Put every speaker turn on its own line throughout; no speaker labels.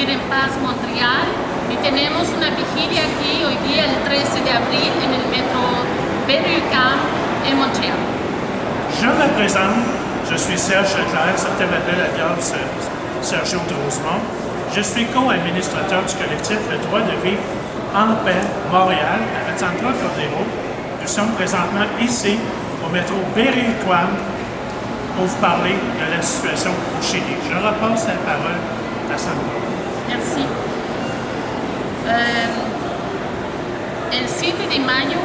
vivir en paz Montreal y tenemos una vigilia aquí hoy día el 13 de abril en el metro Berry-UQAM en Montréal.
Je me présente, je suis Serge Leclerc, certains m'appellent alias Sergio Rosemont. Je suis co-administrateur du collectif Le Droit de vivre en paix Montréal avec Sandra Cordero. Nous sommes présentement ici au métro Berry-UQAM pour vous parler de la situation au Chili. Je repasse la parole à Sandra.
Merci. El 7 de mayo,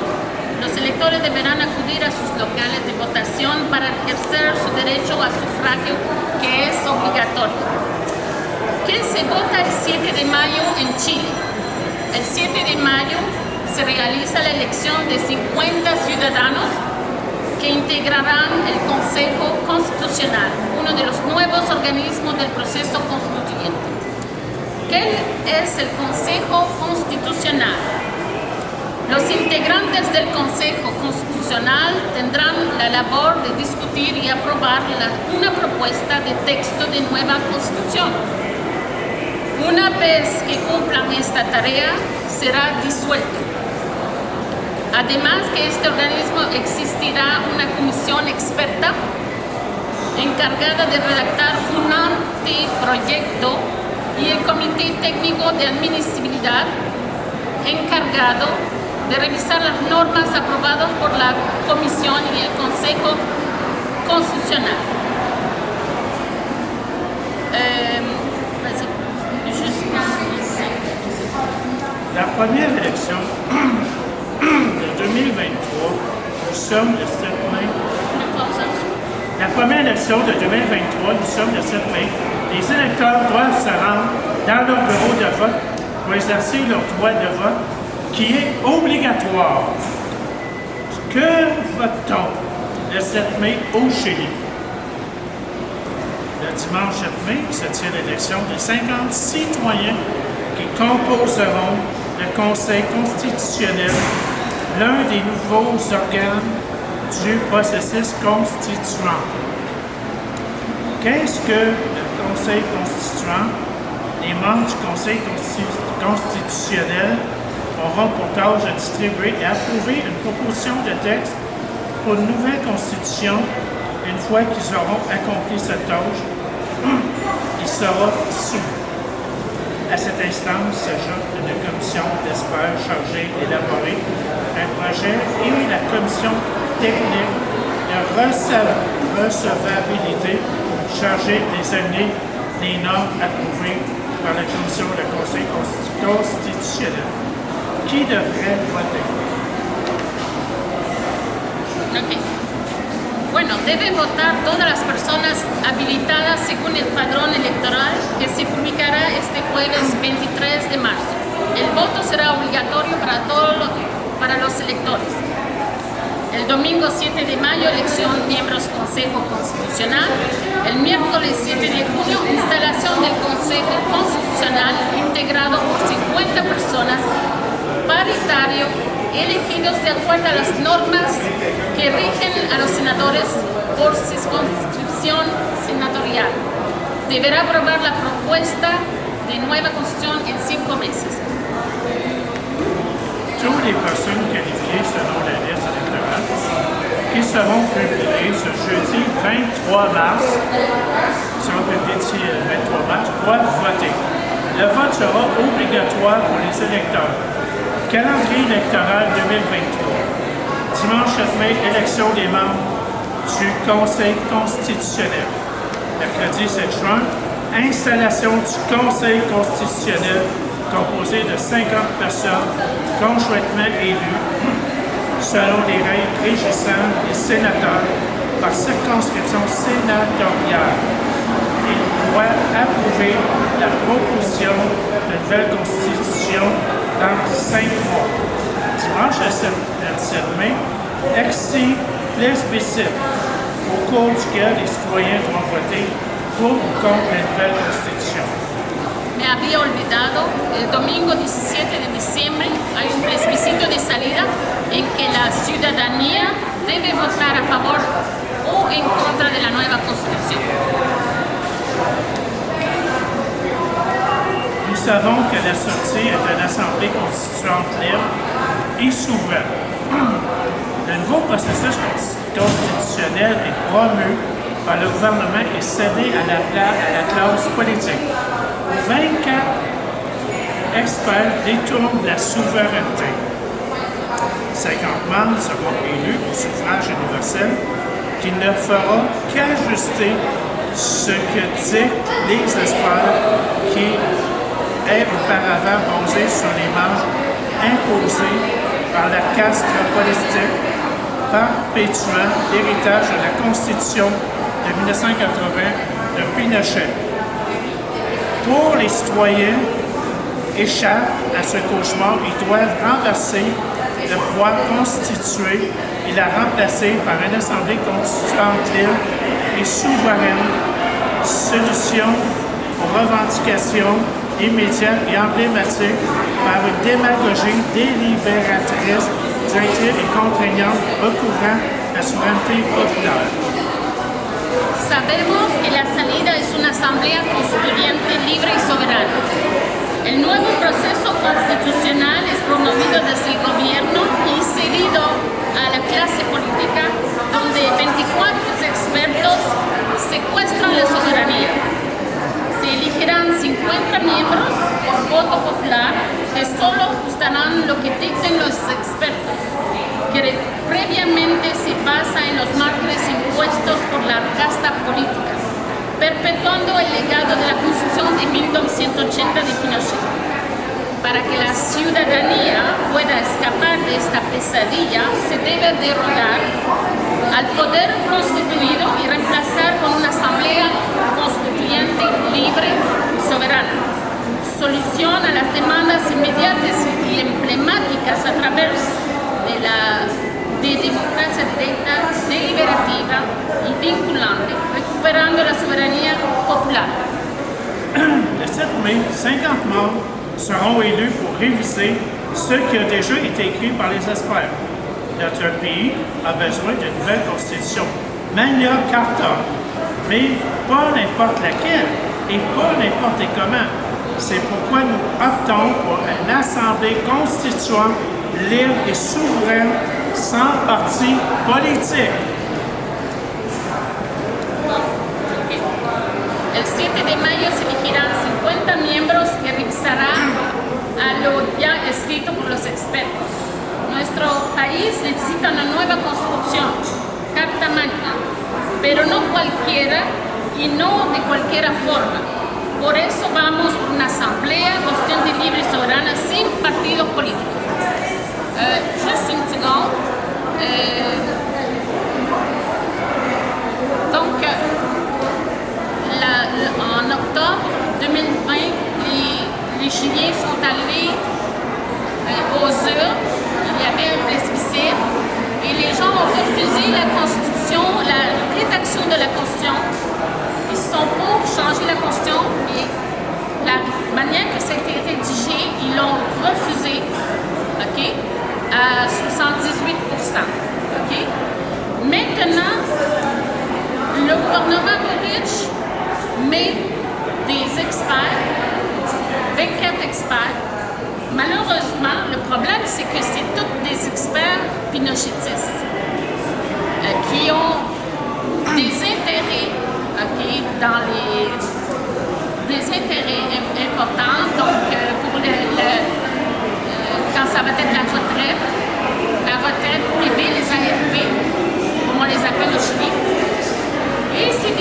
los electores deberán acudir a sus locales de votación para ejercer su derecho a sufragio, que es obligatorio. ¿Qué se vota el 7 de mayo en Chile? El 7 de mayo se realiza la elección de 50 ciudadanos que integrarán el Consejo Constitucional, uno de los nuevos organismos del proceso constituyente. ¿Qué es el Consejo Constitucional? Los integrantes del Consejo Constitucional tendrán la labor de discutir y aprobar una propuesta de texto de nueva Constitución. Una vez que cumplan esta tarea, será disuelto. Además que este organismo existirá una comisión experta encargada de redactar un anteproyecto y el Comité Técnico de Admisibilidad encargado de revisar las normas aprobadas por la Comisión y el Consejo Constitucional.
La première élection de 2023, nous sommes le 7 mai. La première élection de 2023, nous sommes le 7 mai. Les électeurs doivent se rendre dans leur bureau de vote pour exercer leur droit de vote qui est obligatoire. Que vote-t-on le 7 mai au Chili? Le dimanche 7 mai se tient l'élection des 50 citoyens qui composeront le Conseil constitutionnel, l'un des nouveaux organes du processus constituant. Qu'est-ce que le Conseil constituant? Les membres du Conseil constitutionnel auront pour tâche de distribuer et approuver une proposition de texte pour une nouvelle constitution. Une fois qu'ils auront accompli cette tâche, il sera soumis. À cette instance s'ajoute une commission d'experts chargée d'élaborer un projet et la commission technique de recevabilité chargée d'examiner les normes approuvées par la commission de Conseil constitutionnel. Qui devrait voter?
Okay. Bueno, deben votar todas las personas habilitadas según el padrón electoral que se publicará este jueves 23 de marzo. El voto será obligatorio para los electores. El domingo 7 de mayo, elección miembros Consejo Constitucional. El miércoles 7 de junio, instalación del Consejo Constitucional integrado por 50 personas, paritario, elegidos de acuerdo a las normas que rigen a los senadores por circunscripción senatorial. Deberá aprobar la propuesta de nueva constitución en 5 meses.
Toutes les personnes qualifiées selon la liste électorale qui seront publiées ce jeudi 23 mars, doivent voter. Le vote sera obligatoire pour les électeurs. Calendrier électoral 2023. Dimanche 7 mai, élection des membres du Conseil constitutionnel. Mercredi 7 juin, installation du Conseil constitutionnel composé de 50 personnes conjointement élues selon les règles régissant les sénateurs par circonscription sénatoriale. Il doit approuver la proposition de nouvelle constitution dans 5 mois. Dimanche 17 mai, exercice plébiscite, au cours duquel les citoyens doivent voter pour ou contre la nouvelle constitution.
Me había olvidado, el domingo 17 de diciembre hay un plebiscito de salida en que la ciudadanía debe votar a favor o en contra de la nueva constitución.
Nous savons que la sortie est une assemblée constituante libre et souveraine. Le nouveau processus constitutionnel est promu par le gouvernement et cédé à la classe politique. 24 experts détournent la souveraineté. 50 membres seront élus au suffrage universel qui ne fera qu'ajuster ce que dictent les experts qui est auparavant basé sur les marges imposées par la caste politique, perpétuant l'héritage de la Constitution de 1980 de Pinochet. Pour les citoyens échappent à ce cauchemar, ils doivent renverser le pouvoir constitué et la remplacer par une assemblée constituante libre et souveraine, solution aux revendications immédiates et emblématiques par une démagogie délibératrice, directive et contraignante recouvrant la souveraineté populaire.
Sabemos que la salida es una asamblea constituyente libre y soberana. El nuevo proceso constitucional es promovido desde el gobierno y cedido a la clase política, donde 24 expertos secuestran la soberanía. Se elegirán 50 miembros por voto popular que solo ajustarán lo que dicten los expertos, que previamente se basa en los márgenes impuestos por la casta política, perpetuando el legado de la Constitución de 1980 de Pinochet. Para que la ciudadanía pueda escapar de esta pesadilla, se debe derogar al poder constituido y reemplazar con una asamblea constituyente libre y soberana. Solución a las demandas inmediatas y emblemáticas a través de democracia directa, deliberativa y vinculante, recuperando la soberanía popular.
Le 7 mai, 50 membres seront élus pour réviser ce qui a déjà été écrit par les experts. Notre pays a besoin d'une nouvelle constitution, Magna Carta, mais pas n'importe laquelle et pas n'importe comment. C'est pourquoi nous optons pour une assemblée constituante libre et souveraine sans parti politique.
El 7 de mayo se elegirán 50 miembros que revisarán a lo ya escrito por los expertos. Nuestro país necesita una nueva constitución, Carta Magna, pero no cualquiera y no de cualquier forma. Por eso vamos por una asamblea constituante libre y soberana sin partidos políticos. Juste une seconde. Donc, en octobre 2020, les Chiliens sont allés aux urnes. Il y avait un plébiscite et les gens ont refusé la Constitution, la rédaction de la Constitution. Ils sont pour changer la Constitution et la manière que ça a été rédigé, ils l'ont refusé, ok, à 78%. Ok. Maintenant, le gouvernement Boric met des experts, 24 experts. Malheureusement, le problème, c'est que c'est tous des experts pinochetistes qui ont des intérêts, okay, dans des intérêts importants. Donc, pour quand ça va être la retraite privée, les AFP, comme on les appelle au Chili. Et c'est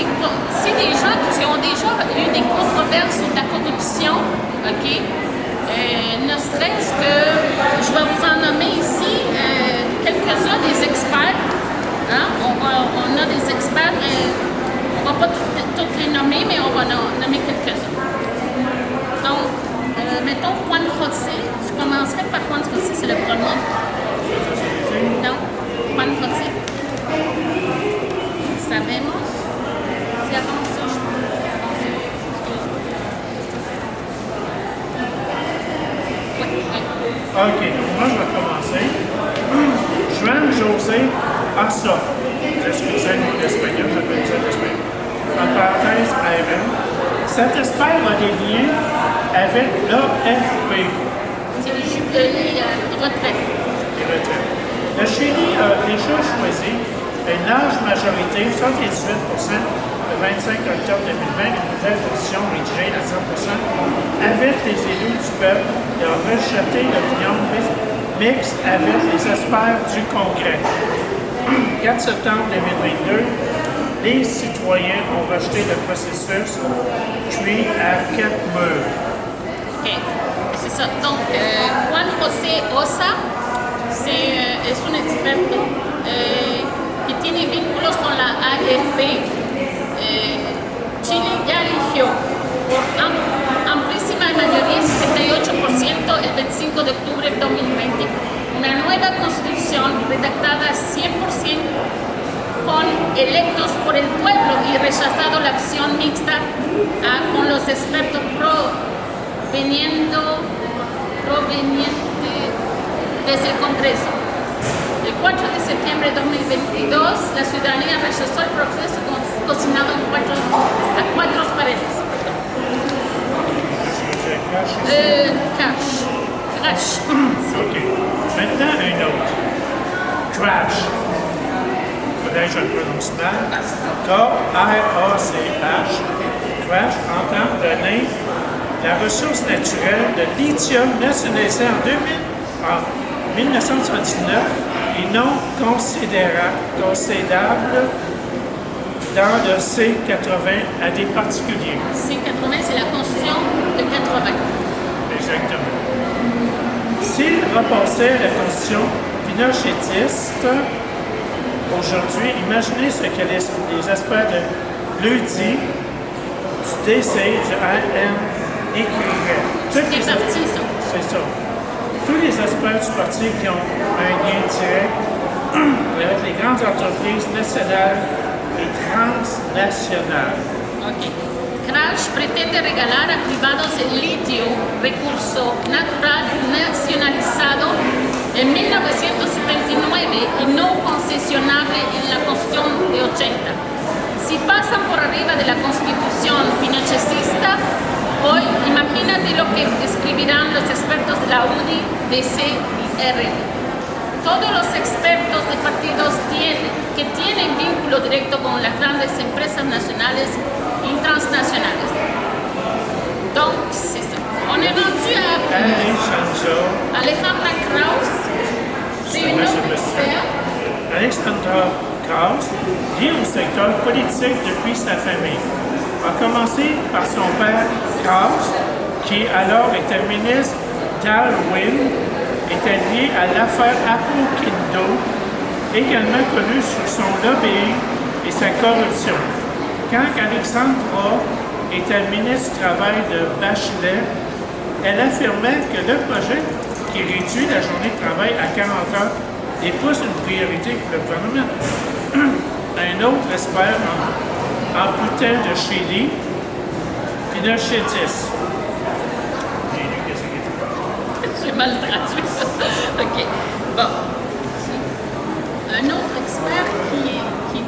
des gens qui ont déjà eu des controverses sur la corruption, ok? Ne serait-ce que, je vais vous en nommer ici quelques-uns des experts. Hein? On a des experts, on ne va pas toutes les nommer, mais on va nommer quelques-uns. Donc, mettons Juan José. Je commencerai par Juan José, c'est le premier. Donc, Juan José. Sabemos. C'est avant ça, je pense.
OK, donc moi je vais commencer. Juan José Assa. Excusez mon espagnol, j'appelle ça l'espagnol. En parenthèse, Ivan. Cet expert a des liens avec l'AFP.
C'est les retraites.
Les retraites. Le Chili a déjà choisi une large majorité, 78% le 25 octobre 2020, une nouvelle constitution rédigée à 100% avec les élus du peuple et a rejeté l'opinion mixte avec les experts du Congrès. 4 septembre 2022, les citoyens ont rejeté le processus, puis à 4 murs.
Ok, c'est ça. Donc, Juan José Osa es un experto que tiene vínculos con la AFP. Chile ya eligió por amplísima mayoría, 68%, el 25 de octubre de 2020, una nueva constitución redactada 100% con electos por el pueblo y rechazado la acción mixta con los expertos proveniente desde el Congreso. El 4 de septiembre de 2022, la ciudadanía rechazó el proceso cocinado a cuatro paredes. Crash.
OK. Maintenant, un autre. Crash. Peut-être que je le prononce mal. K-R-A-C-H. Crash entend donner la ressource naturelle de lithium nationalisée en 1979 et non considérable dans le C80 à des particuliers.
C80, c'est la constitution de 80.
Exactement. S'il repassait la constitution pinochetiste aujourd'hui, imaginez ce que les experts de l'UDI, du DC, du AN écriraient.
C'est parti, ça.
C'est ça. Tous les experts du parti qui ont un lien direct avec les grandes entreprises nationales et transnacionales.
Okay. Crash pretende regalar a privados el litio, recurso natural nacionalizado en 1979 y no concesionable en la Constitución de 80. Si pasan por arriba de la Constitución pinochetista, hoy imagínate lo que escribirán los expertos de la UDI, DC y RD. Todos los expertos de partidos que tienen vínculo directo con las grandes empresas nacionales y transnacionales. Donc, c'est ça. On est rendu à Alejandra Krauss. C'est une autre expert.
Alexandra Krauss vient au secteur politique depuis sa famille. A commencé par son père Krauss, qui alors était ministre d'Alwyn, était lié à l'affaire Apoquindo, également connu sous son lobbying et sa corruption. Quand Alexandra était ministre du Travail de Bachelet, elle affirmait que le projet qui réduit la journée de travail à 40 heures n'est pas une priorité pour le gouvernement. Un autre expert en boutin de Chili, pinochetiste. J'ai lu qu'est-ce qu'il était.
J'ai mal traduit. OK. Bon. Un autre expert qui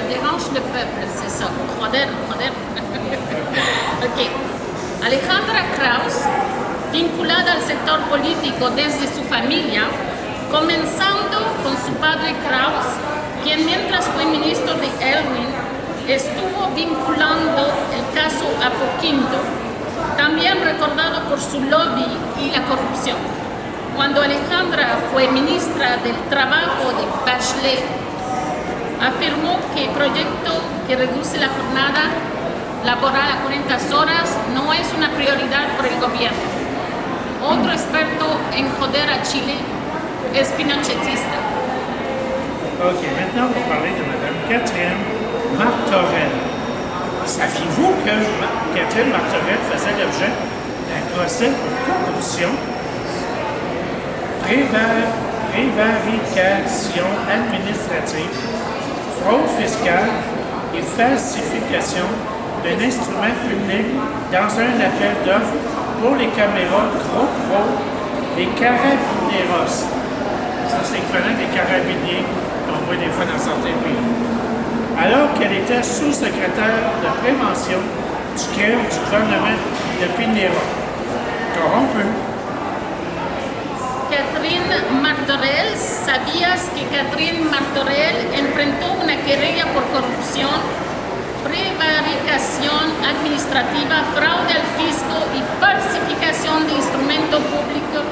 dérange le peuple, c'est ça. Joder. OK. Alejandra Krauss, vinculada al sector político desde su familia, comenzando con su padre Krauss, quien mientras fue ministro de Elwyn, estuvo vinculando el caso Apoquindo, también recordado por su lobby y la corrupción. Cuando Alejandra fue ministra del Trabajo de Bachelet, afirmó que el proyecto que reduce la jornada laboral a 40 horas no es una prioridad por el gobierno. Otro experto en joder a Chile es pinochetista.
OK, maintenant, on va parler de Mme Catherine Martorell. Saviez-vous que Catherine Martorell faisait l'objet d'un procès pour corruption, prévarication administrative, fraude fiscale et falsification d'un instrument public dans un appel d'offres pour les caméras GoPro des Carabineros. Ça, c'est l'équivalent des carabiniers qu'on voit des fois dans certains pays. Alors qu'elle était sous-secrétaire de prévention du crime du gouvernement de Piñera. Corrompu.
Catherine Martorell, ¿sabías que Catherine Martorell enfrentó una querella por corrupción, prevaricación administrativa, fraude al fisco y falsificación de instrumento público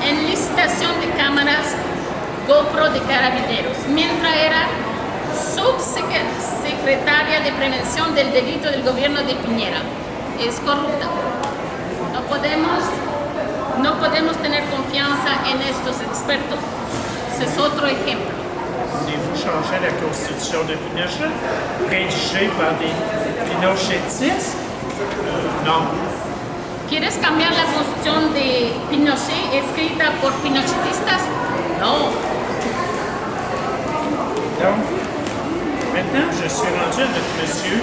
en licitación de cámaras GoPro de Carabineros, mientras era subsecretaria de Prevención del Delito del gobierno de Piñera? Es corrupta. No podemos tener confianza en estos expertos. Ese es otro ejemplo.
Voulez-vous changer la constitution de Pinochet, rédigée par des Pinochetistes? Non.
¿Quieres cambiar la constitución de Pinochet escrita por pinochetistas? No.
Donc, maintenant, je suis rendu avec monsieur,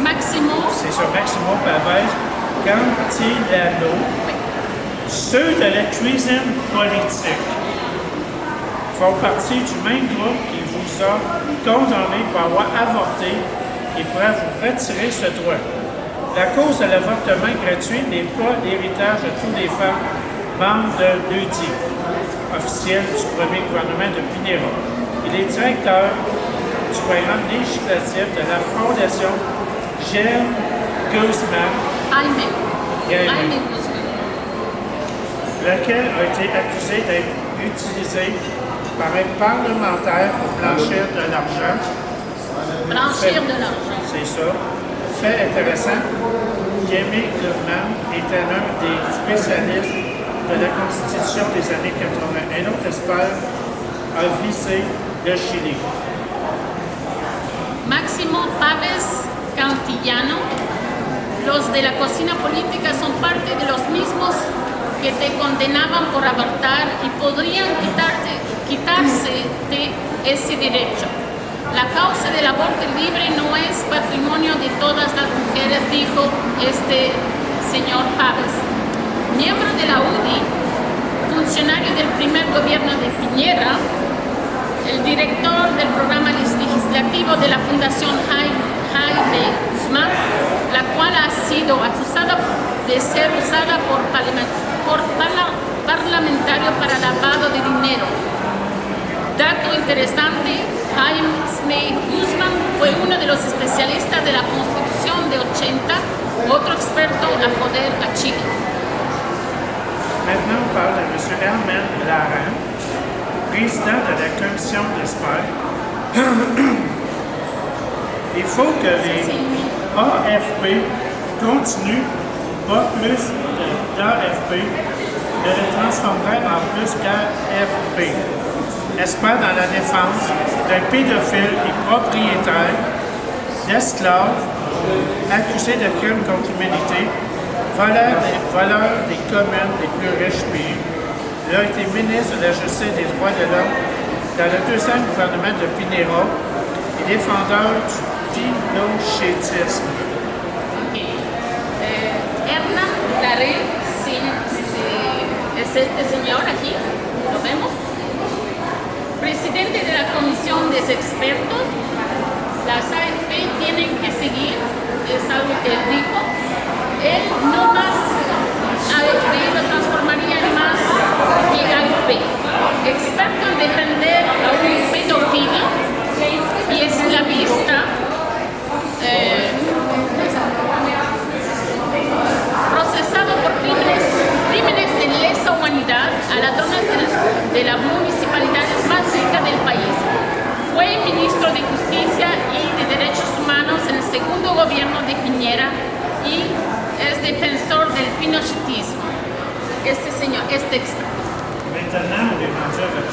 Máximo,
c'est ça, Maximo Pavez, Cantilano, ceux de la cuisine politique font partie du même groupe qui vous a condamné pour avoir avorté et pourra vous retirer ce droit. La cause de l'avortement gratuit n'est pas l'héritage de toutes les femmes membres de l'UDI, officiel du premier gouvernement de Piñera. Il est directeur du programme législatif de la Fondation Jaime Guzman,
Jaime Guzman,
laquelle a été accusée d'être utilisée par un parlementaire pour blanchir de l'argent.
Blanchir de l'argent.
C'est ça. Fait intéressant, Jaime Guzman était l'un des spécialistes de la Constitution des années 80. Un autre expert a visé le Chili.
Máximo Pavez Cantillano, los de la cocina política son parte de los mismos que te condenaban por abortar y podrían quitarse de ese derecho. La causa del aborto libre no es patrimonio de todas las mujeres, dijo este señor Pavez. Miembro de la UDI, funcionario del primer gobierno de Piñera, el director del programa legislativo de la Fundación Jaime Guzman, la cual ha sido acusada de ser usada por parlamentario para lavado de dinero. Dato interesante, Jaime Guzman fue uno de los especialistas de la Constitución de 80, otro experto a joder a Chile.
Maintenant, on parle de M. Herman Laran, président de la commission d'experts. Il faut que les AFP continuent, pas plus d'AFP, ne les transformerait en plus qu'AFP. Espère dans la défense d'un pédophile et propriétaire d'esclaves accusé de crimes contre l'humanité, voleur des communes les plus riches du pays. Il a été ministre de la Justice et des droits de l'homme dans le deuxième gouvernement de Piñera et défendeur du pinochétisme.
Hernán Larrey, sí, es este señor aquí, lo vemos. Presidente de la Comisión de Expertos, las AFP tienen que seguir, es algo que él dijo. Él no más AFP lo transformaría en más que AFP. Experto en defender a un pedófilo y esclavista, procesado por crímenes de lesa humanidad a ladrones de las municipalidades más ricas del país. Fue ministro de Justicia y de Derechos Humanos en el segundo gobierno de Piñera y es defensor del pinochetismo. Este señor, este experto.
Maintenant, on est rendu avec